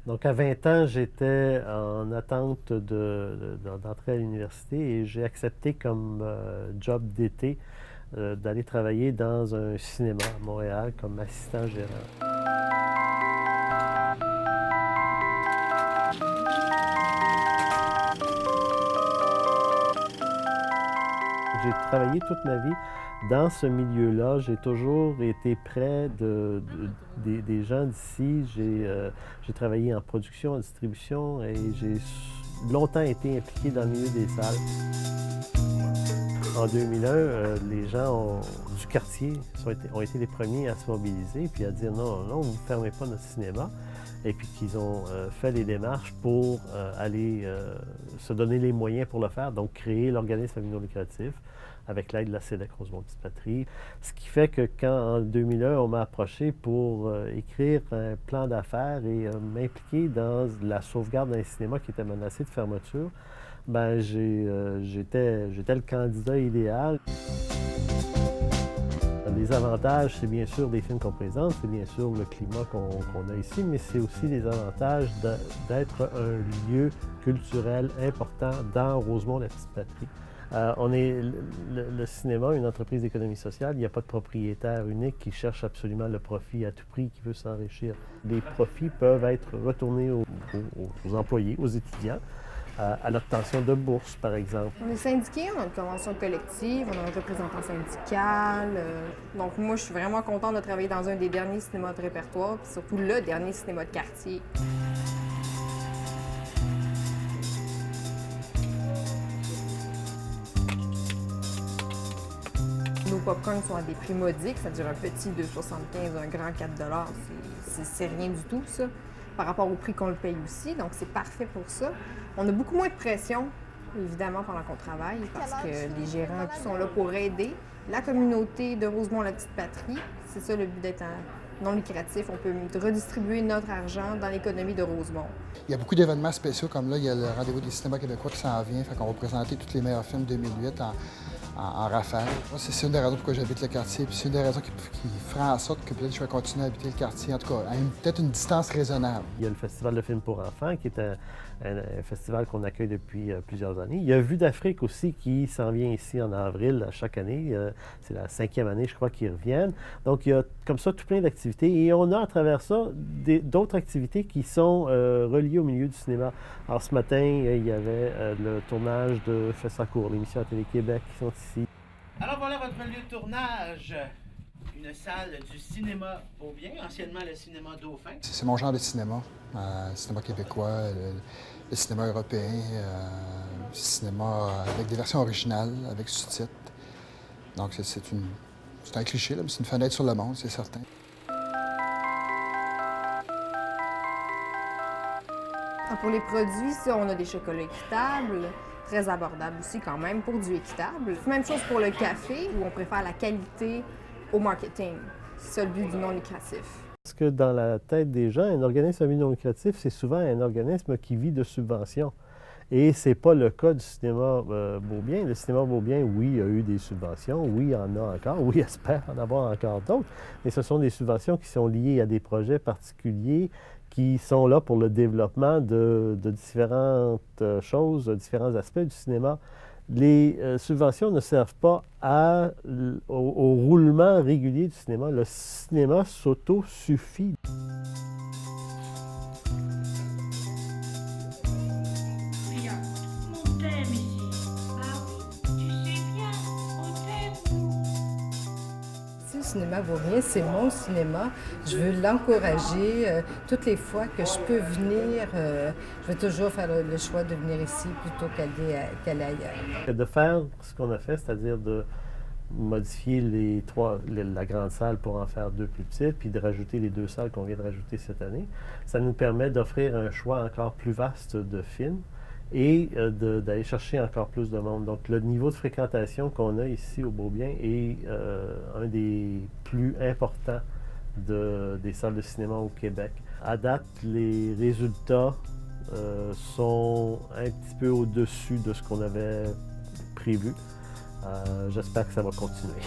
Donc, à 20 ans, j'étais en attente d'entrer à l'université et j'ai accepté comme job d'été d'aller travailler dans un cinéma à Montréal comme assistant gérant. J'ai travaillé toute ma vie dans ce milieu-là. J'ai toujours été près des gens d'ici. J'ai travaillé en production, en distribution et j'ai longtemps été impliqué dans le milieu des salles. En 2001, les gens du quartier ont été les premiers à se mobiliser puis à dire non, non, vous ne fermez pas notre cinéma. Et puis qu'ils ont fait les démarches pour aller se donner les moyens pour le faire, donc créer l'organisme à but non lucratif avec l'aide de la CEDEC Rosemont Petite Patrie. Ce qui fait que quand, en 2001, on m'a approché pour écrire un plan d'affaires et m'impliquer dans la sauvegarde d'un cinéma qui était menacé de fermeture, ben j'étais le candidat idéal. Les avantages, c'est bien sûr les films qu'on présente, c'est bien sûr le climat qu'on a ici, mais c'est aussi les avantages d'être un lieu culturel important dans Rosemont, la Petite Patrie. On est le cinéma, une entreprise d'économie sociale. Il n'y a pas de propriétaire unique qui cherche absolument le profit à tout prix, qui veut s'enrichir. Les profits peuvent être retournés aux employés, aux étudiants, à l'obtention de bourses, par exemple. On est syndiqué, on a une convention collective, on a un représentant syndical. Donc moi, je suis vraiment contente de travailler dans un des derniers cinémas de répertoire, puis surtout le dernier cinéma de quartier. Nos popcorns sont à des prix modiques, c'est-à-dire un petit 2,75, un grand 4 c'est rien du tout, ça, par rapport au prix qu'on le paye aussi. Donc, c'est parfait pour ça. On a beaucoup moins de pression, évidemment, pendant qu'on travaille, parce que les gérants sont là pour aider la communauté de Rosemont, la Petite Patrie. C'est ça le but d'être non lucratif. On peut redistribuer notre argent dans l'économie de Rosemont. Il y a beaucoup d'événements spéciaux, comme là, il y a le Rendez-vous des cinémas québécois qui s'en vient. Fait qu'on va présenter tous les meilleurs films 2008 en rafale. C'est une des raisons pourquoi j'habite le quartier, puis c'est une des raisons qui fera en sorte que peut-être je vais continuer à habiter le quartier, en tout cas, à peut-être une distance raisonnable. Il y a le Festival de films pour enfants, qui est un festival qu'on accueille depuis plusieurs années. Il y a Vue d'Afrique aussi, qui s'en vient ici en avril chaque année. C'est la 5e année, je crois, qu'ils reviennent. Donc, il y a comme ça tout plein d'activités. Et on a à travers ça d'autres activités qui sont reliées au milieu du cinéma. Alors, ce matin, il y avait le tournage de Fessacourt, l'émission à Télé-Québec, qui sont ici. Alors voilà votre lieu de tournage. Une salle du cinéma Beaubien, anciennement le cinéma Dauphin. C'est mon genre de cinéma. Le cinéma québécois, le cinéma européen, le cinéma avec des versions originales, avec sous-titres. Donc c'est un cliché, là, mais c'est une fenêtre sur le monde, c'est certain. Pour les produits, ça, on a des chocolats équitables, très abordables aussi quand même pour du équitable. Même chose pour le café, où on préfère la qualité au marketing. C'est ça le but du non lucratif. Parce que dans la tête des gens, un organisme à but non lucratif, c'est souvent un organisme qui vit de subventions. Et ce n'est pas le cas du cinéma Beaubien. Le cinéma Beaubien, oui, il a eu des subventions, oui, il en a encore, oui, espère en avoir encore d'autres, mais ce sont des subventions qui sont liées à des projets particuliers qui sont là pour le développement de différentes choses, différents aspects du cinéma. Les subventions ne servent pas au roulement régulier du cinéma. Le cinéma s'auto-suffit. Le cinéma Beaubien, c'est mon cinéma. Je veux l'encourager. Toutes les fois que je peux venir, je vais toujours faire le choix de venir ici plutôt qu'aller ailleurs. De faire ce qu'on a fait, c'est-à-dire de modifier la grande salle pour en faire 2 plus petites, puis de rajouter les 2 salles qu'on vient de rajouter cette année, ça nous permet d'offrir un choix encore plus vaste de films et d'aller chercher encore plus de monde. Donc, le niveau de fréquentation qu'on a ici au Beaubien est un des plus importants des salles de cinéma au Québec. À date, les résultats sont un petit peu au-dessus de ce qu'on avait prévu. J'espère que ça va continuer.